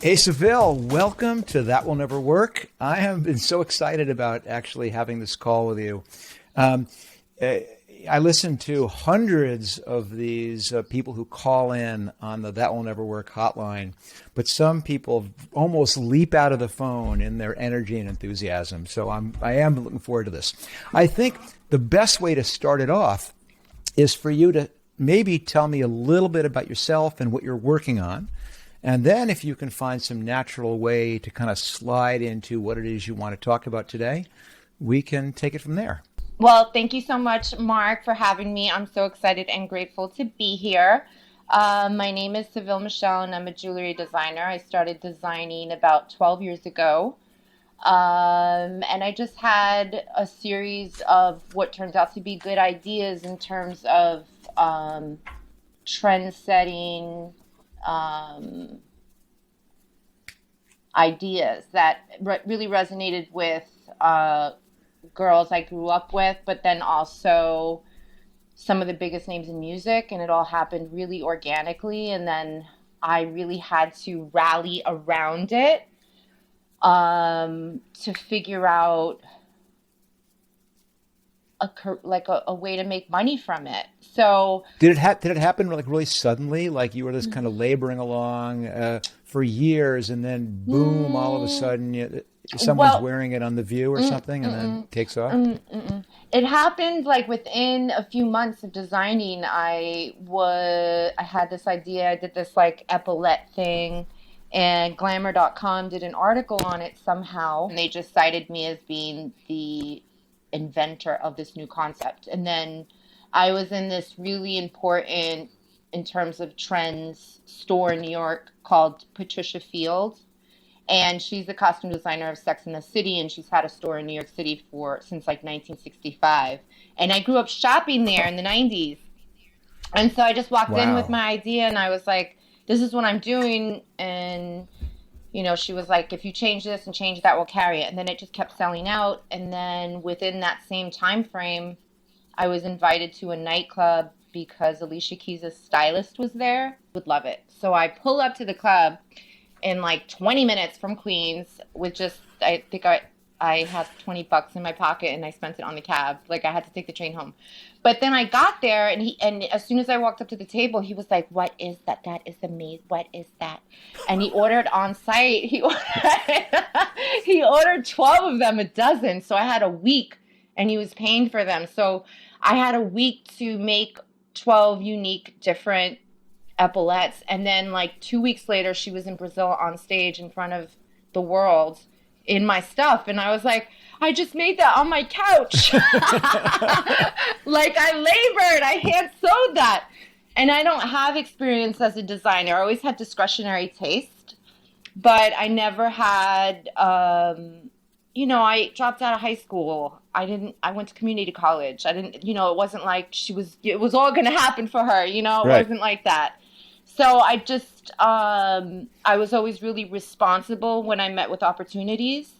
Hey, Seville, welcome to That Will Never Work. I have been so excited about actually having this call with you. Um, I listen to hundreds of these people who call in on the That Will Never Work hotline, but some people almost leap out of the phone in their energy and enthusiasm. So I am looking forward to this. I think the best way to start it off is for you to maybe tell me a little bit about yourself and what you're working on. And then if you can find some natural way to kind of slide into what it is you want to talk about today, we can take it from there. Well, thank you so much, Mark, for having me. I'm so excited and grateful to be here. My name is Seville Michelle, and I'm a jewelry designer. I started designing about 12 years ago. And I just had a series of what turns out to be good ideas in terms of trend setting, ideas that really resonated with girls I grew up with, but then also some of the biggest names in music, and it all happened really organically. And then I really had to rally around it to figure out a way to make money from it. So did it happen like really suddenly? Like you were just kind of laboring along for years, and then boom, all of a sudden someone's wearing it on The View or something, and then it takes off? It happened like within a few months of designing. I had this idea. I did this like epaulette thing, and glamour.com did an article on it somehow, and they just cited me as being the inventor of this new concept. And then I was in this really important, in terms of trends, store in New York called Patricia Field. And she's the costume designer of Sex and the City, and she's had a store in New York City since like 1965. And I grew up shopping there in the 90s. And so I just walked in with my idea, and I was like, this is what I'm doing. And she was like, if you change this and change that, we'll carry it. And then it just kept selling out. And then within that same time frame, I was invited to a nightclub because Alicia Keys' stylist was there. Would love it. So I pull up to the club in like 20 minutes from Queens with just, I think I had $20 in my pocket, and I spent it on the cab. Like I had to take the train home. But then I got there, and as soon as I walked up to the table, he was like, "What is that? That is amazing. What is that?" And he ordered on site. He ordered 12 of them, a dozen. So I had a week, and he was paying for them. So I had a week to make 12 unique, different epaulettes. And then like 2 weeks later, she was in Brazil on stage in front of the world in my stuff. And I was like, I just made that on my couch. Like I labored, I hand sewed that. And I don't have experience as a designer. I always had discretionary taste, but I never had, I dropped out of high school. I went to community college. It wasn't like it was all going to happen for her. It wasn't like that. So I just, I was always really responsible when I met with opportunities,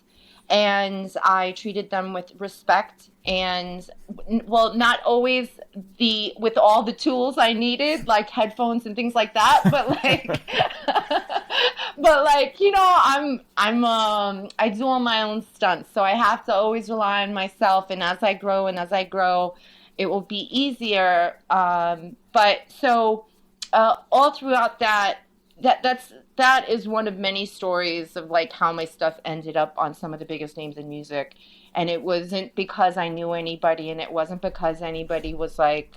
and I treated them with respect, and not always with all the tools I needed, like headphones and things like that, but I do all my own stunts. So I have to always rely on myself. And as I grow, it will be easier. All throughout that is one of many stories of like how my stuff ended up on some of the biggest names in music. And it wasn't because I knew anybody, and it wasn't because anybody was like,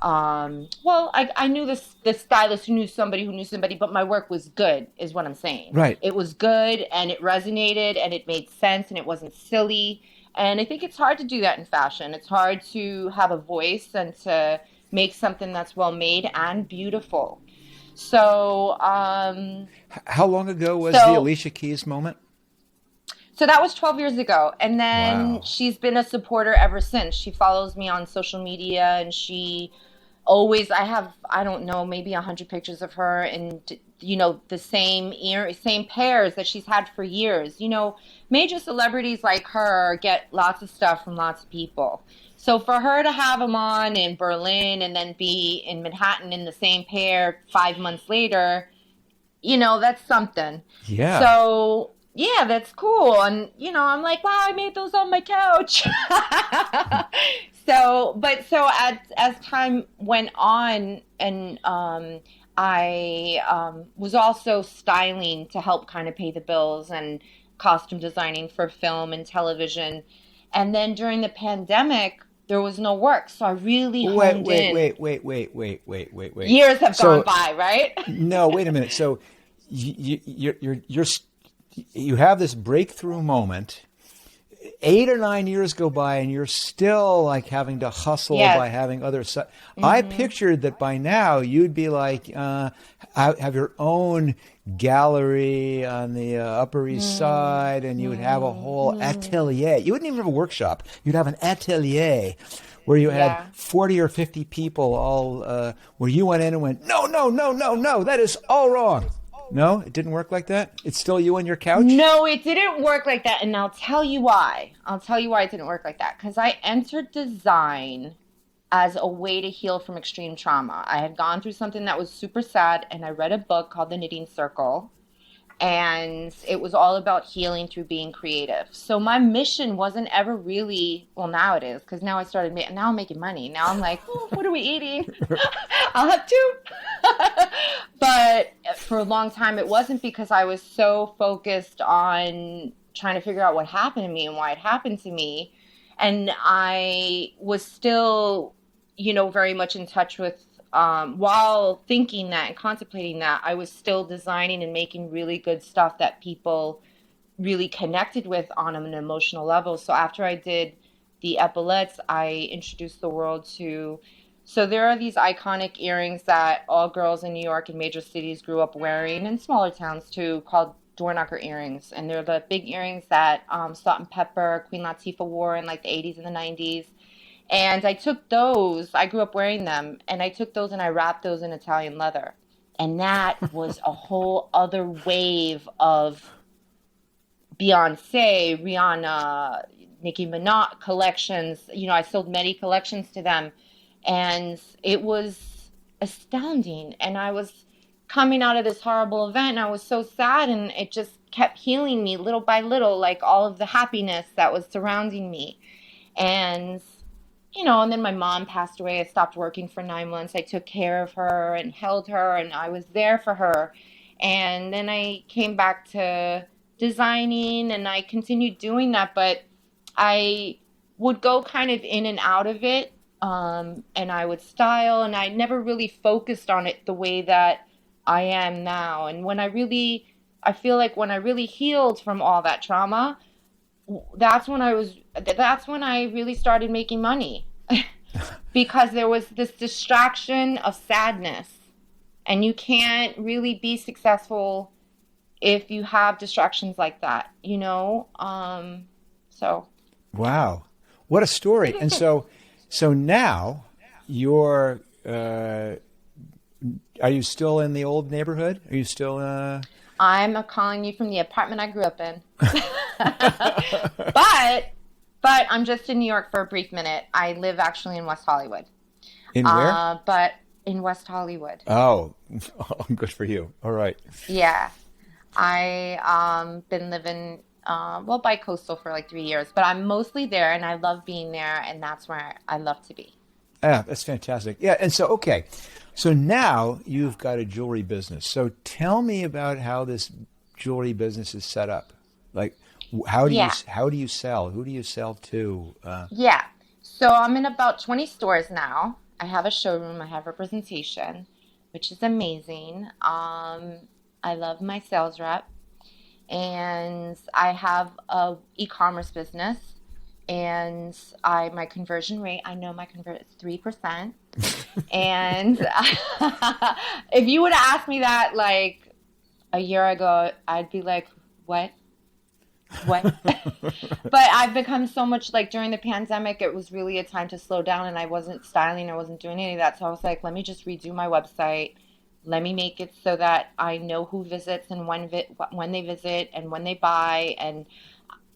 I knew the stylist who knew somebody, but my work was good, is what I'm saying. Right. It was good, and it resonated, and it made sense, and it wasn't silly. And I think it's hard to do that in fashion. It's hard to have a voice and to make something that's well made and beautiful. So, how long ago was the Alicia Keys moment? So that was 12 years ago. And then she's been a supporter ever since. She follows me on social media, and she always, I don't know, maybe 100 pictures of her, and, the same pairs that she's had for years. Major celebrities like her get lots of stuff from lots of people. So for her to have them on in Berlin and then be in Manhattan in the same pair 5 months later, that's something. Yeah. So yeah, that's cool. And I'm like, wow, I made those on my couch. So as time went on, and I was also styling to help kind of pay the bills, and costume designing for film and television. And then during the pandemic, there was no work, so I really Wait, honed wait, in. wait, wait, wait, wait, wait, wait, wait. Years have gone So by, right? no, wait a minute. So you have this breakthrough moment. 8 or 9 years go by, and you're still like having to hustle Yes. by having other. I Hmm. pictured that by now you'd be like have your own gallery on the Upper East Side, and you would have a whole atelier. You wouldn't even have a workshop. You'd have an atelier where you had Yeah. 40 or 50 people all where you went in and went, no, no, no, no, no, that is all wrong. No, it didn't work like that. It's still you on your couch. No, it didn't work like that. And I'll tell you why. I'll tell you why it didn't work like that. Because I entered design as a way to heal from extreme trauma. I had gone through something that was super sad, and I read a book called The Knitting Circle, and it was all about healing through being creative. So my mission wasn't ever really, well, now it is, because now now I'm making money. Now I'm like, oh, what are we eating? I'll have two. But for a long time, it wasn't, because I was so focused on trying to figure out what happened to me and why it happened to me. And I was still, very much in touch with, while thinking that and contemplating that, I was still designing and making really good stuff that people really connected with on an emotional level. So after I did the epaulettes, I introduced the world to. So there are these iconic earrings that all girls in New York and major cities grew up wearing, and smaller towns too, called door knocker earrings. And they're the big earrings that Salt and Pepper, Queen Latifah wore in like the 80s and the 90s. And I took those, I grew up wearing them, and I took those and I wrapped those in Italian leather. And that was a whole other wave of Beyonce, Rihanna, Nicki Minaj collections. I sold many collections to them, and it was astounding. And I was coming out of this horrible event, and I was so sad, and it just kept healing me little by little, like all of the happiness that was surrounding me. And and then my mom passed away. I stopped working for 9 months. I took care of her and held her, and I was there for her. And then I came back to designing, and I continued doing that, but I would go kind of in and out of it. And I would style, and I never really focused on it the way that I am now. And I feel like when I really healed from all that trauma, that's when I really started making money, because there was this distraction of sadness, and you can't really be successful if you have distractions like that. So Wow, what a story! And so now you're. Are you still in the old neighborhood? Are you still? I'm calling you from the apartment I grew up in. but but I'm just in New York for a brief minute. I live actually in West Hollywood. In where? But in West Hollywood. Oh, good for you. All right. Yeah. I been living by coastal for like 3 years, but I'm mostly there, and I love being there, and that's where I love to be. Yeah, that's fantastic. Yeah, and so okay, so now you've got a jewelry business. So tell me about how this jewelry business is set up. Like, Yeah. how do you sell? Who do you sell to? Yeah. So I'm in about 20 stores now. I have a showroom, I have representation, which is amazing. I love my sales rep, and I have a e-commerce business, and I my conversion rate, I know my convert is 3%. And if you would have asked me that like a year ago, I'd be like, what? What? But I've become so much, like, during the pandemic, it was really a time to slow down, and I wasn't styling, I wasn't doing any of that. So I was like, let me just redo my website. Let me make it so that I know who visits and when they visit and when they buy. And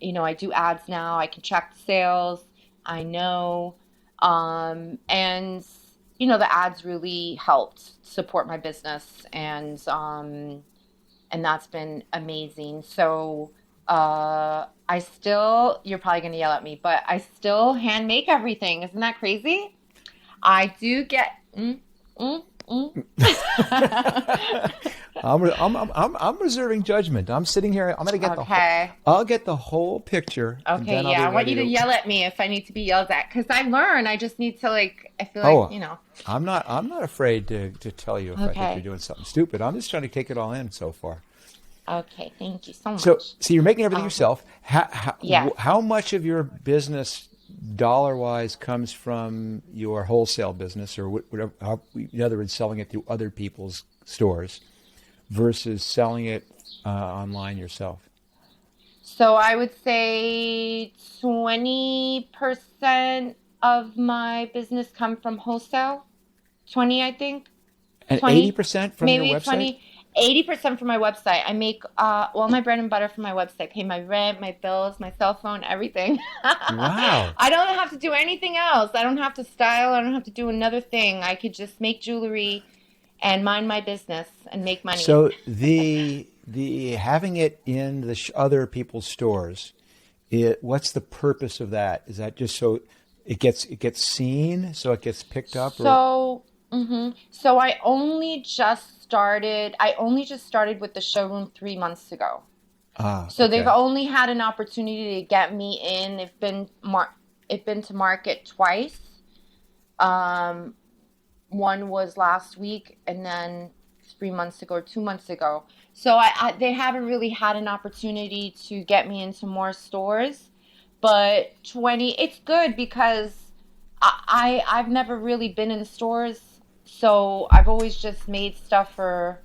I do ads now. I can track the sales. I know. And the ads really helped support my business. And and that's been amazing. So you're probably going to yell at me, but I still hand make everything. Isn't that crazy? I do get, mm, mm. I'm reserving judgment. I'm sitting here. I'm gonna get Okay. I'll get the whole picture, and Okay, then I'll yeah, be I want ready you to to. yell at me if I need to be yelled at, because I learn. I just need to I feel like, Oh, you know. I'm not afraid to tell you if I think you're Okay. doing something stupid. I'm just trying to take it all in so far. Okay, thank you so So, much. so you're making everything Um, yourself. yes. How much of your business, dollar wise, comes from your wholesale business, or whatever? In other words, selling it through other people's stores versus selling it online yourself? So I would say 20% of my business come from wholesale. 20, I think. And 20, 80% from your maybe website? 20, 80% from my website. I make well my bread and butter from my website. Pay my rent, my bills, my cell phone, everything. Wow. I don't have to do anything else. I don't have to style. I don't have to do another thing. I could just make jewelry and mind my business and make money. So the having it in the other people's stores, what's the purpose of that? Is that just so it gets seen, so it gets picked up, or So I only just started with the showroom 3 months ago. So they've okay. only had an opportunity to get me in. They've been to market twice. Um, One was last week, and then 3 months ago or 2 months ago. So they haven't really had an opportunity to get me into more stores. But 20, it's good because I've never really been in stores, so I've always just made stuff for,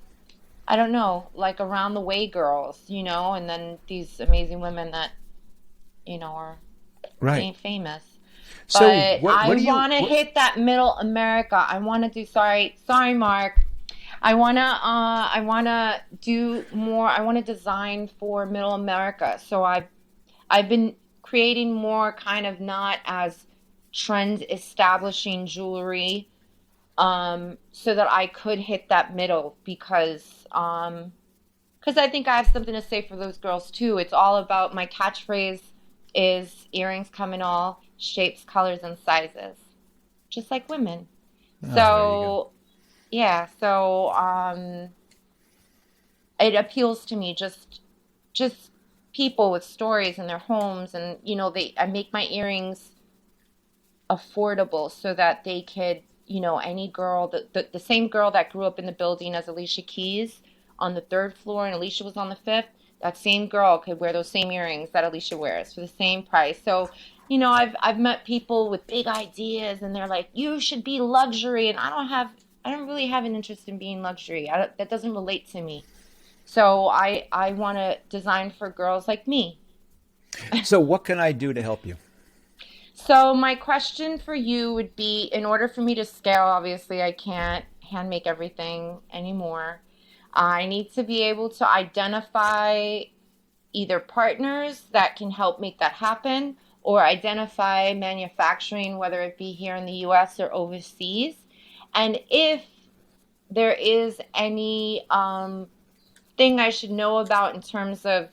I don't know, like around the way girls, and then these amazing women that, are Right. famous. So But what I do you want to what hit that middle America. I want to do, sorry, Mark. I want to do more. I want to design for middle America. So I've been creating more kind of not as trend establishing jewelry, so that I could hit that middle, because I think I have something to say for those girls too. It's all about, my catchphrase is, earrings come in all shapes, colors, and sizes, just like women. Oh, there you go. So yeah, so it appeals to me, just people with stories in their homes, and I make my earrings affordable so that they could, any girl, the same girl that grew up in the building as Alicia Keys on the third floor and Alicia was on the fifth, that same girl could wear those same earrings that Alicia wears for the same price. So, I've met people with big ideas, and they're like, you should be luxury. And I don't really have an interest in being luxury. That doesn't relate to me. So I want to design for girls like me. So what can I do to help you? So my question for you would be, in order for me to scale, obviously I can't hand make everything anymore. I need to be able to identify either partners that can help make that happen, or identify manufacturing, whether it be here in the US or overseas. And if there is any thing I should know about in terms of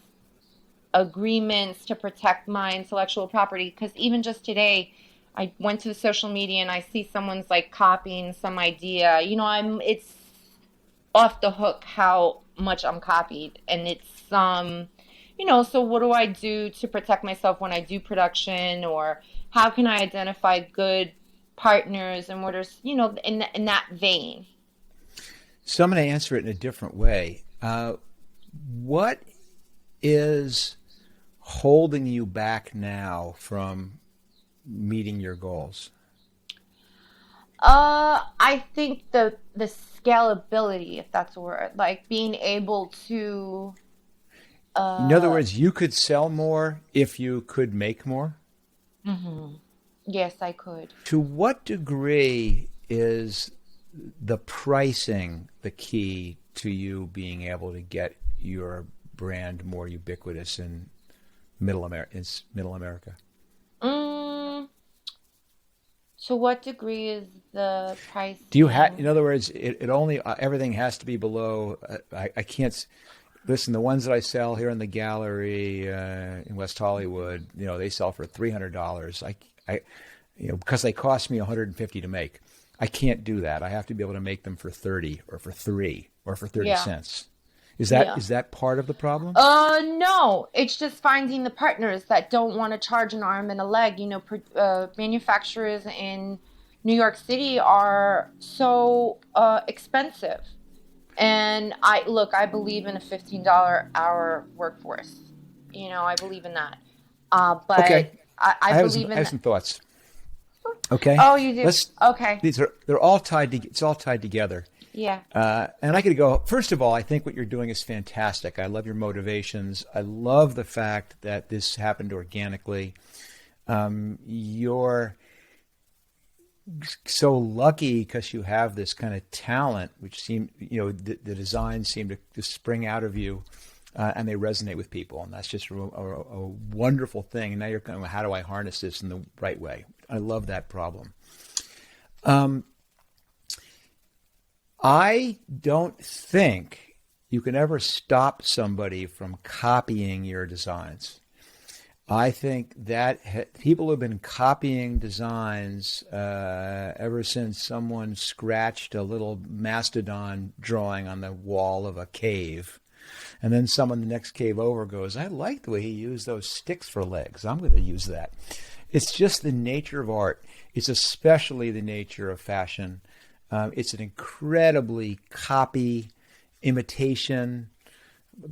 agreements to protect my intellectual property, because even just today I went to the social media and I see someone's like copying some idea. It's off the hook how much I'm copied, and it's so what do I do to protect myself when I do production, or how can I identify good partners and orders, in that vein? So I'm going to answer it in a different way. What is holding you back now from meeting your goals? I think the scalability, if that's a word, like being able to, In other uh, words, you could sell more if you could make more. yes, I could. To what degree is the pricing the key to you being able to get your brand more ubiquitous in Middle America? Mm, to what degree is the Do you have, in pricing? other words, it only everything has to be below. I can't. Listen, the ones that I sell here in the gallery in West Hollywood, they sell for $300. Because they cost me $150 to make. I can't do that. I have to be able to make them for 30 or for 3 or for 30 cents. Is that part of the problem? No, it's just finding the partners that don't want to charge an arm and a leg. Manufacturers in New York City are so expensive. And I believe in a $15 hour workforce. I believe in that. But okay. I believe in I have some thoughts. Okay. Oh, you do? Okay. They're all tied it's all tied together. Yeah. And I could go, first of all, I think what you're doing is fantastic. I love your motivations. I love the fact that this happened organically. You're so lucky because you have this kind of talent, which the designs seem to spring out of you, and they resonate with people. And that's just a wonderful thing. And now you're going, how do I harness this in the right way? I love that problem. I don't think you can ever stop somebody from copying your designs. I think that people have been copying designs ever since someone scratched a little mastodon drawing on the wall of a cave. And then someone the next cave over goes, I like the way he used those sticks for legs. I'm going to use that. It's just the nature of art. It's especially the nature of fashion. It's an incredibly copy, imitation,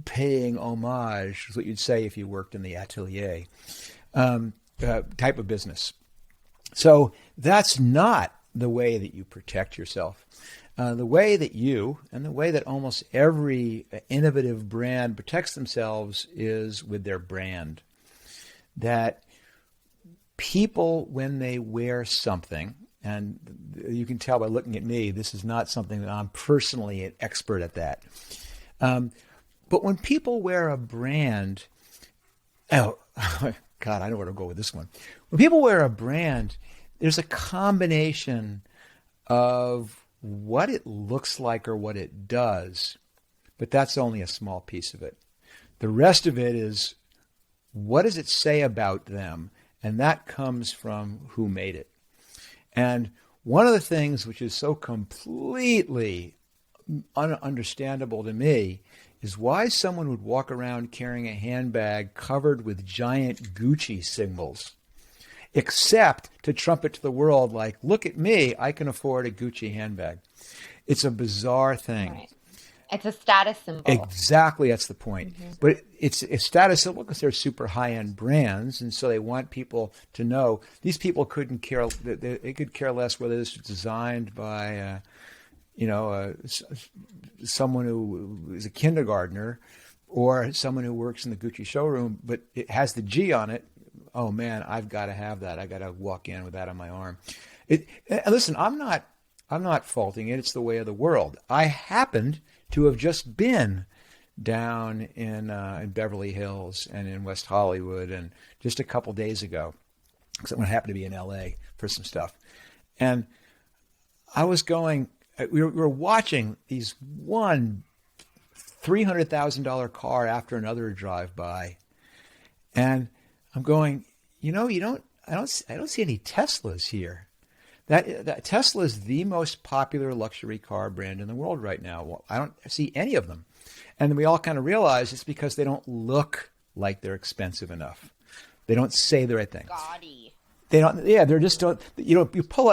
paying homage, is what you'd say if you worked in the atelier, type of business. So that's not the way that you protect yourself. The way that you, and the way that almost every innovative brand protects themselves is with their brand. That people, when they wear something, and you can tell by looking at me, this is not something that I'm personally an expert at that. But when people wear a brand, God, I know where to go with this one. When people wear a brand, there's a combination of what it looks like or what it does, but that's only a small piece of it. The rest of it is, what does it say about them? And that comes from who made it. And one of the things which is so completely ununderstandable to me is why someone would walk around carrying a handbag covered with giant Gucci symbols, except to trumpet to the world like, look at me, I can afford a Gucci handbag. It's a bizarre thing. Right. It's a status symbol. Exactly, that's the point. Mm-hmm. But it's a status symbol because they're super high-end brands, and so they want people to know these people couldn't care. They could care less whether this was designed by, someone who is a kindergartner or someone who works in the Gucci showroom, but it has the G on it. Oh man, I've got to have that. I got to walk in with that on my arm. And listen, I'm not faulting it. It's the way of the world. I happened to have just been down in Beverly Hills and in West Hollywood, and just a couple days ago, because I happened to be in L.A. for some stuff, and I was going. We were watching these one $300,000 car after another drive by, and I'm going. I don't see any Teslas here. That Tesla is the most popular luxury car brand in the world right now. Well, I don't see any of them. And then we all kind of realize it's because they don't look like they're expensive enough. They don't say the right thing. Gaudy. They don't. Yeah, they're just don't. You pull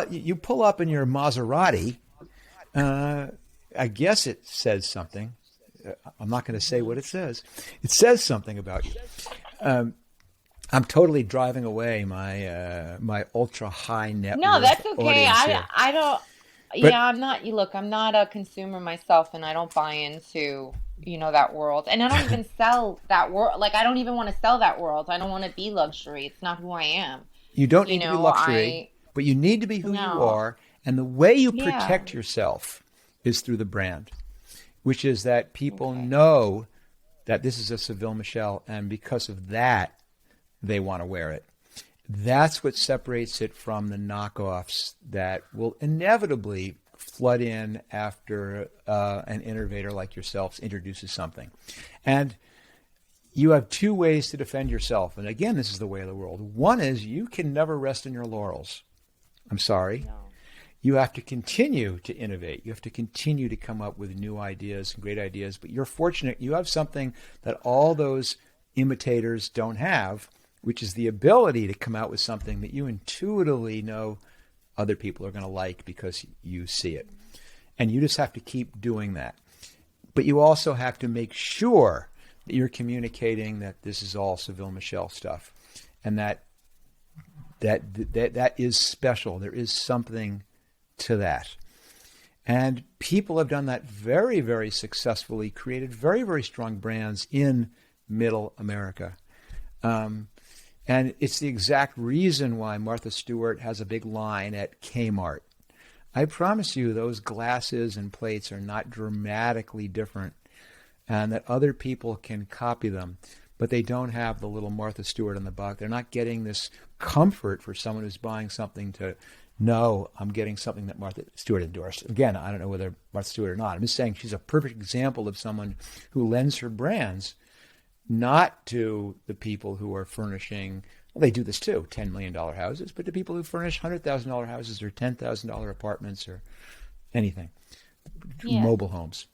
up in your Maserati. I guess it says something. I'm not going to say what it says. It says something about you. I'm totally driving away my ultra high net worth. No, that's okay. I don't. But, I'm not. Look, I'm not a consumer myself, and I don't buy into that world. And I don't even sell that world. Like, I don't even want to sell that world. I don't want to be luxury. It's not who I am. You don't need to be luxury, but you need to be who you are. And the way you protect yourself is through the brand, which is that people know that this is a Seville Michelle, and because of that, they want to wear it. That's what separates it from the knockoffs that will inevitably flood in after an innovator like yourself introduces something. And you have two ways to defend yourself. And again, this is the way of the world. One is you can never rest on your laurels. I'm sorry. No. You have to continue to innovate. You have to continue to come up with new ideas and great ideas. But you're fortunate. You have something that all those imitators don't have, which is the ability to come out with something that you intuitively know other people are going to like because you see it. And you just have to keep doing that. But you also have to make sure that you're communicating that this is all Seville Michelle stuff, and that is special. There is something to that. And people have done that very, very successfully, created very, very strong brands in Middle America. And it's the exact reason why Martha Stewart has a big line at Kmart. I promise you those glasses and plates are not dramatically different, and that other people can copy them, but they don't have the little Martha Stewart on the back. They're not getting this comfort for someone who's buying something to know I'm getting something that Martha Stewart endorsed. Again, I don't know whether Martha Stewart or not. I'm just saying she's a perfect example of someone who lends her brands not to the people who are furnishing, well, they do this too, $10 million houses, but to people who furnish $100,000 houses or $10,000 apartments or anything, mobile homes.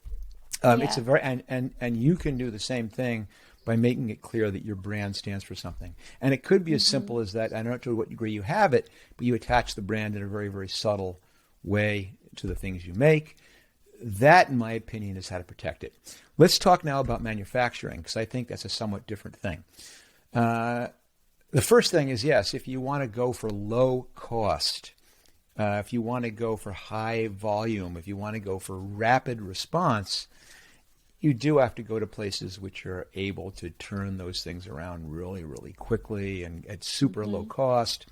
It's a very and you can do the same thing by making it clear that your brand stands for something. And it could be as simple as that. I don't know to what degree you have it, but you attach the brand in a very, very subtle way to the things you make. That, in my opinion, is how to protect it. Let's talk now about manufacturing, because I think that's a somewhat different thing. The first thing is, yes, if you want to go for low cost, if you want to go for high volume, if you want to go for rapid response, you do have to go to places which are able to turn those things around really, really quickly and at super low cost.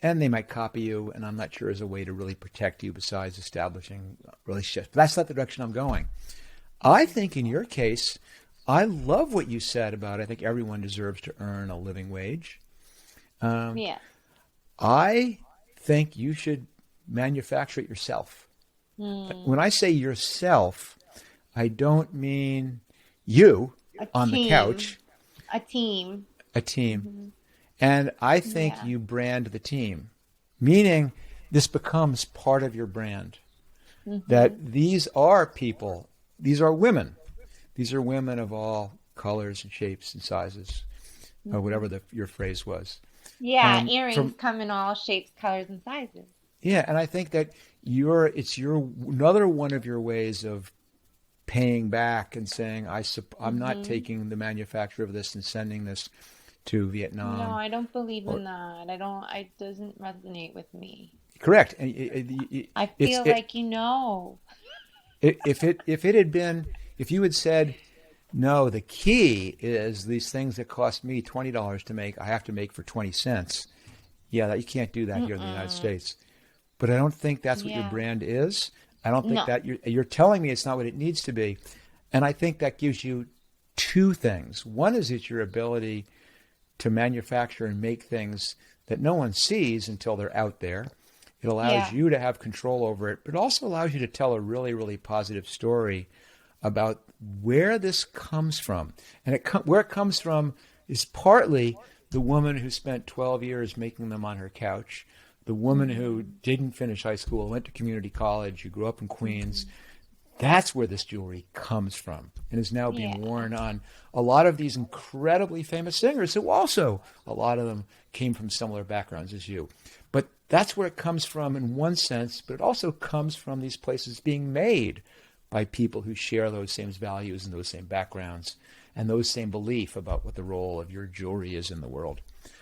And they might copy you, and I'm not sure there's a way to really protect you besides establishing relationships. But that's not the direction I'm going. I think in your case, I love what you said about I think everyone deserves to earn a living wage. I think you should manufacture it yourself. When I say yourself, I don't mean you on the couch. A team. And I think you brand the team, meaning this becomes part of your brand. That these are people, these are women. These are women of all colors and shapes and sizes, or whatever your phrase was. Yeah, earrings come in all shapes, colors, and sizes. Yeah, and I think that it's another one of your ways of paying back and saying, I'm not taking the manufacture of this and sending this to Vietnam. No, I don't believe in that. It doesn't resonate with me. Correct. And I feel like if you had said, no, the key is these things that cost me $20 to make, I have to make for 20 cents. Yeah, you can't do that here in the United States. But I don't think that's what your brand is. I don't think that you're telling me it's not what it needs to be. And I think that gives you two things. One is it's your ability to manufacture and make things that no one sees until they're out there. It allows you to have control over it, but it also allows you to tell a really, really positive story about where this comes from. And where it comes from is partly the woman who spent 12 years making them on her couch, the woman who didn't finish high school, went to community college, who grew up in Queens. That's where this jewelry comes from and is now being worn on a lot of these incredibly famous singers who also, a lot of them came from similar backgrounds as you. But that's where it comes from in one sense, but it also comes from these places being made by people who share those same values and those same backgrounds and those same belief about what the role of your jewelry is in the world.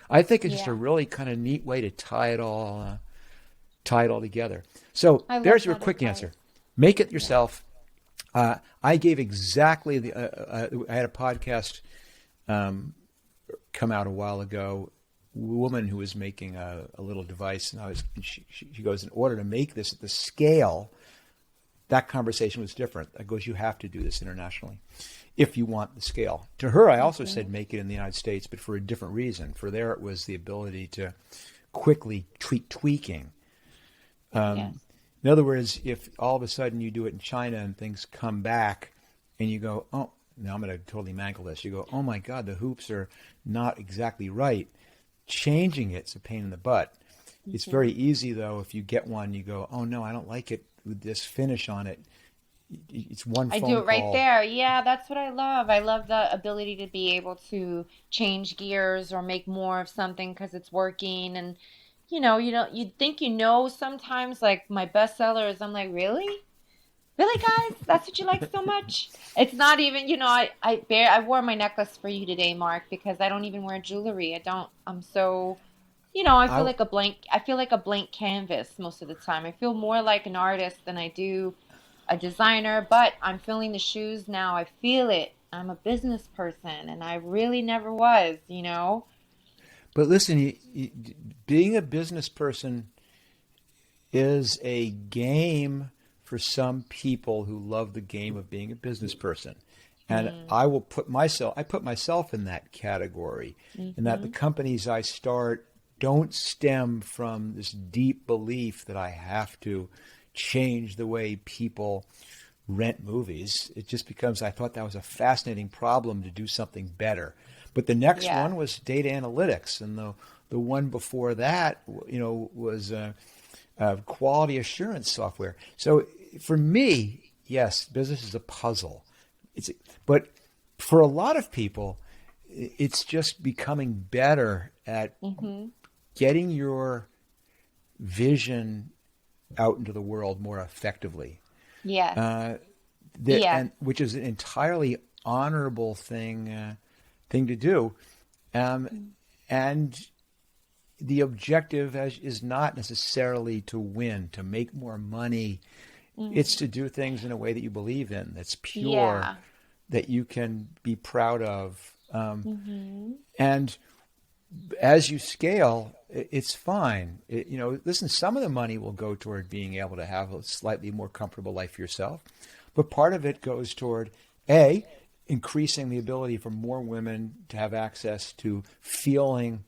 I think it's just a really kind of neat way to tie it all together. So there's your quick answer. Make it yourself. I gave exactly I had a podcast come out a while ago, a woman who was making a little device, and she goes, in order to make this at the scale, that conversation was different. I goes, you have to do this internationally if you want the scale. To her, I also said make it in the United States, but for a different reason. For there, it was the ability to quickly tweaking Yes. In other words, if all of a sudden you do it in China and things come back and you go, oh, now I'm going to totally mangle this. You go, oh my God, the hoops are not exactly right. Changing it's a pain in the butt. It's very easy, though, if you get one, you go, oh no, I don't like it with this finish on it. It's one I do phone it right call. there. Yeah, that's what I love. I love the ability to be able to change gears or make more of something because it's working. And you think sometimes like my bestsellers, I'm like, really? Really, guys? That's what you like so much? It's not even, I wore my necklace for you today, Mark, because I don't even wear jewelry. I'm so, I, I feel like a blank canvas most of the time. I feel more like an artist than I do a designer, but I'm feeling the shoes now. I feel it. I'm a business person, and I really never was. but listen, being a business person is a game for some people who love the game of being a business person. And Mm. I put myself in that category, in that the Mm-hmm. companies I start don't stem from this deep belief that I have to change the way people rent movies. It just becomes, I thought that was a fascinating problem to do something better. But the next Yeah. one was data analytics, and the one before that, was quality assurance software. So for me, yes, business is a puzzle. It's but for a lot of people, it's just becoming better at Mm-hmm. getting your vision out into the world more effectively. Yes. Uh, Yes. and which is an entirely honorable thing to do. Um, and the objective is not necessarily to win, to make more money. It's Mm. to do things in a way that you believe in, that's pure, Yeah. that you can be proud of. Mm-hmm. And as you scale, it's fine. Listen, some of the money will go toward being able to have a slightly more comfortable life for yourself, but part of it goes toward A, increasing the ability for more women to have access to feeling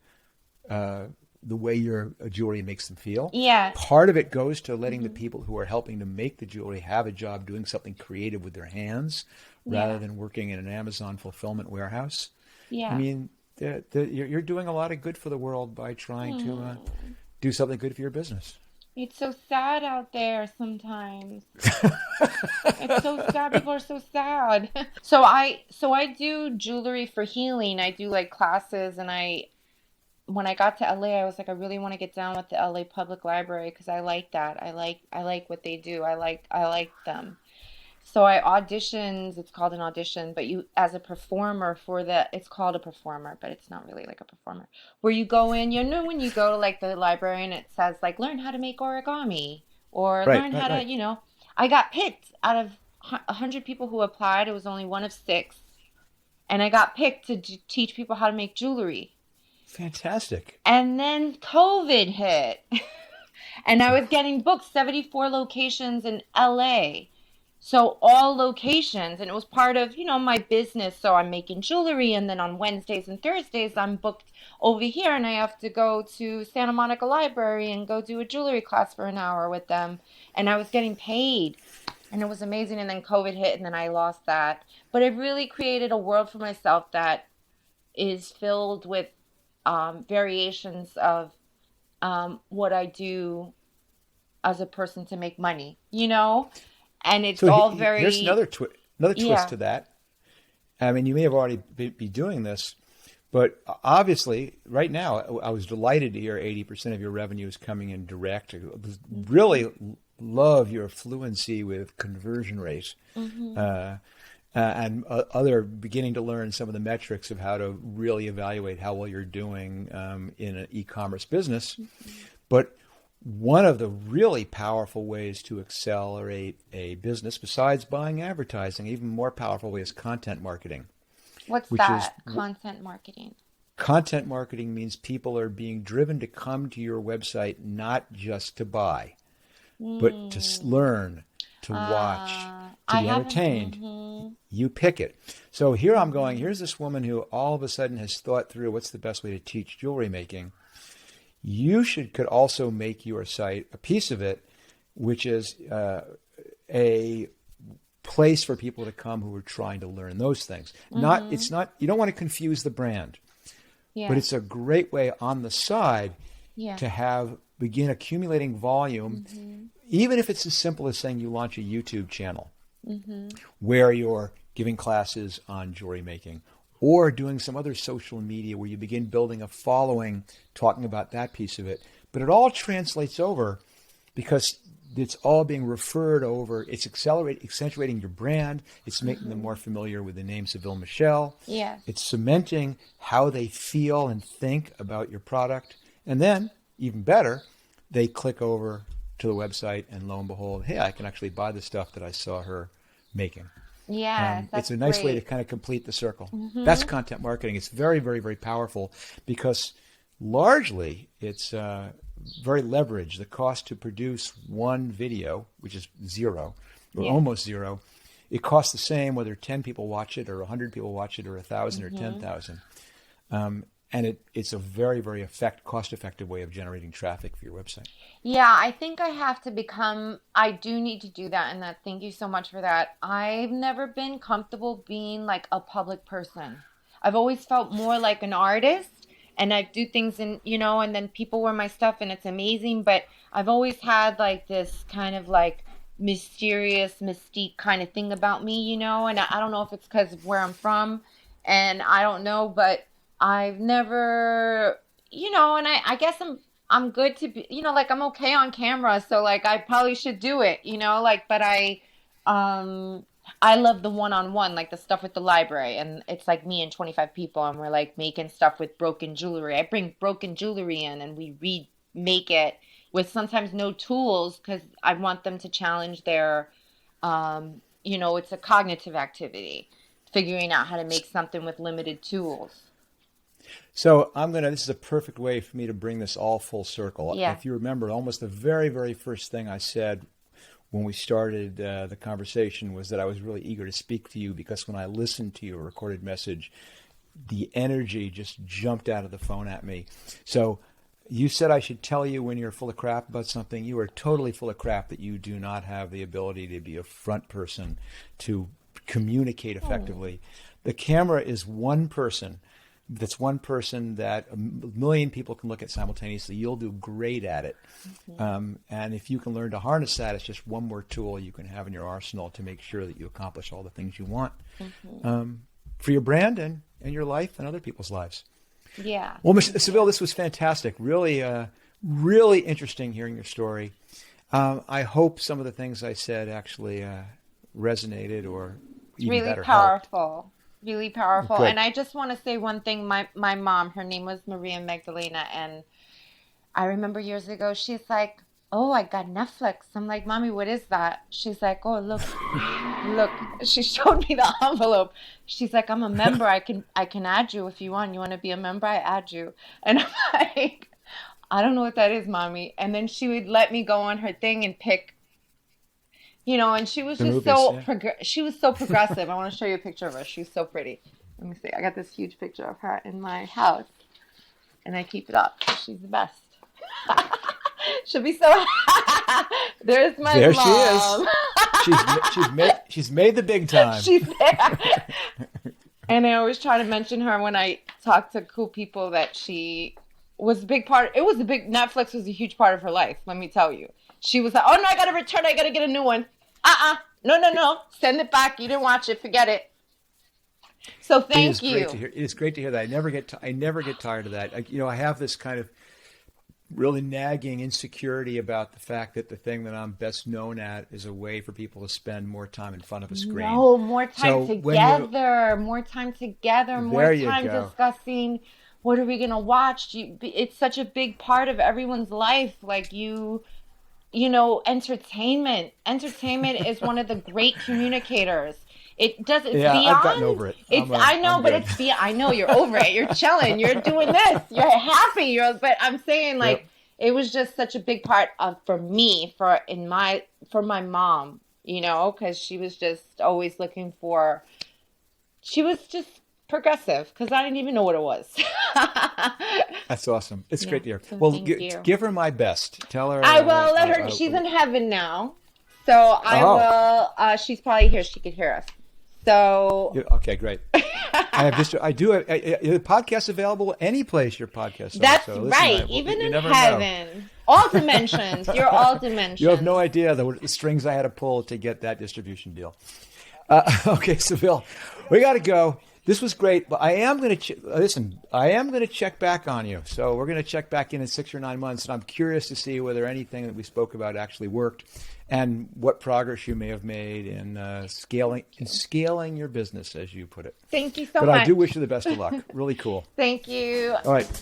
the way your jewelry makes them feel. Yes. Part of it goes to letting the Mm-hmm. people who are helping to make the jewelry have a job doing something creative with their hands rather Yeah. than working in an Amazon fulfillment warehouse. I Yeah. mean, you're doing a lot of good for the world by trying to Mm. do something good for your business. It's so sad out there sometimes. It's so sad. People are so sad. So I do jewelry for healing. I do like classes, and when I got to LA, I was like, I really want to get down with the LA Public Library because I like that. I like what they do. I like them. So I auditioned, it's called an audition, but you as a performer it's called a performer, but it's not really like a performer. Where you go in, when you go to like the library and it says like learn how to make origami or Right, learn right, how to, right. I got picked out of 100 people who applied. It was only one of six, and I got picked to teach people how to make jewelry. Fantastic. And then COVID hit. And I was getting booked 74 locations in LA. So all locations, and it was part of, my business. So I'm making jewelry, and then on Wednesdays and Thursdays I'm booked over here, and I have to go to Santa Monica Library and go do a jewelry class for an hour with them. And I was getting paid, and it was amazing. And then COVID hit, and then I lost that. But it really created a world for myself that is filled with variations of what I do as a person to make money. And it's So all here's very, another twist yeah. to that. I mean, you may have already be doing this, but obviously, right now, I was delighted to hear 80% of your revenue is coming in direct. I Hmm. really love your fluency with conversion rate. Hmm. Uh, and other beginning to learn some of the metrics of how to really evaluate how well you're doing in an e-commerce business. But one of the really powerful ways to accelerate a business, besides buying advertising, even more powerful way is content marketing, What's which is that? Content marketing. content marketing means people are being driven to come to your website not just to buy, but to Mm. learn, to watch, to I be haven't. entertained. Hmm. You pick it. So here I'm going, Hmm. here's this woman who all of a sudden has thought through what's the best way to teach jewelry making. You could also make your site, a piece of it, which is a place for people to come who are trying to learn those things. It's not, you don't want to confuse the brand, but it's a great way on the side to begin accumulating volume, even if it's as simple as saying you launch a YouTube channel where you're giving classes on jewelry making, or doing some other social media where you begin building a following, talking about that piece of it. But it all translates over because it's all being referred over. It's accentuating your brand. It's making them more familiar with the name Seville Michelle. Yeah. It's cementing how they feel and think about your product. And then, even better, they click over to the website and lo and behold, hey, I can actually buy the stuff that I saw her making. Yeah, it's a nice way to kind of complete the circle. That's content marketing. It's very, very, very powerful because largely it's very leveraged. The cost to produce one video, which is zero or almost zero, it costs the same whether 10 people watch it or 100 people watch it or 1,000 or 10,000. And it's a very, very cost-effective way of generating traffic for your website. Yeah, I think I do need to do that. And thank you so much for that. I've never been comfortable being like a public person. I've always felt more like an artist, and I do things and then people wear my stuff and it's amazing. But I've always had like this kind of like mysterious mystique kind of thing about me, and I don't know if it's because of where I'm from, and I don't know, but I've never, and I guess I'm good to be, like I'm okay on camera. So like, I probably should do it, but I love the one-on-one, like the stuff with the library, and it's like me and 25 people and we're like making stuff with broken jewelry. I bring broken jewelry in and we remake it with sometimes no tools because I want them to challenge their, it's a cognitive activity, figuring out how to make something with limited tools. So this is a perfect way for me to bring this all full circle. Yeah. If you remember, almost the very, very first thing I said when we started the conversation was that I was really eager to speak to you because when I listened to your recorded message, the energy just jumped out of the phone at me. So you said I should tell you when you're full of crap about something. You are totally full of crap that you do not have the ability to be a front person to communicate effectively. The camera is one person. That's one person that a million people can look at simultaneously. You'll do great at it. And if you can learn to harness that, it's just one more tool you can have in your arsenal to make sure that you accomplish all the things you want for your brand and your life and other people's lives. Yeah. Well, Ms. Seville, this was fantastic. Really, really interesting hearing your story. I hope some of the things I said actually resonated or even really better powerful. helped. Really powerful. Good. And I just want to say one thing. My mom, her name was Maria Magdalena, and I remember years ago, she's like, oh, I got Netflix. I'm like, Mommy, what is that? She's like, oh, look. She showed me the envelope. She's like, I'm a member. I can add you if you want. You want to be a member? I add you. And I'm like, I don't know what that is, Mommy. And then she would let me go on her thing and pick, and she was just she was so progressive. I want to show you a picture of her. She's so pretty. Let me see. I got this huge picture of her in my house, and I keep it up. She's the best. She'll be so. There's my mom. She is. She's made the big time. She's there. And I always try to mention her when I talk to cool people that she was a big part. Netflix was a huge part of her life. Let me tell you. She was like, oh no, I got to return. I got to get a new one. No. Send it back. You didn't watch it. Forget it. So thank you. It is great to hear that. I never get tired of that. I have this kind of really nagging insecurity about the fact that the thing that I'm best known at is a way for people to spend more time in front of a screen. No, more time together. More time discussing what are we going to watch. It's such a big part of everyone's life. Like entertainment. Entertainment is one of the great communicators. It's beyond. I've gotten over it. I know you're over it. You're chilling. You're doing this. You're happy. But I'm saying it was just such a big part for me, for my mom, because she was just always looking for. She was just progressive, because I didn't even know what it was. That's awesome. It's great to hear. So Well, thank you. give her my best. Tell her. I will let her. She's in heaven now, so I will. She's probably here. She could hear us. So okay, great. The podcast available any place your podcast. That's so right. Even in heaven, all dimensions. You're all dimensions. You have no idea the strings I had to pull to get that distribution deal. Okay, Seville, we got to go. This was great, but I am going to listen. I am going to check back on you. So we're going to check back in 6 or 9 months, and I'm curious to see whether anything that we spoke about actually worked, and what progress you may have made in scaling your business, as you put it. Thank you so much. much. But I do wish you the best of luck. Really cool. Thank you. All right.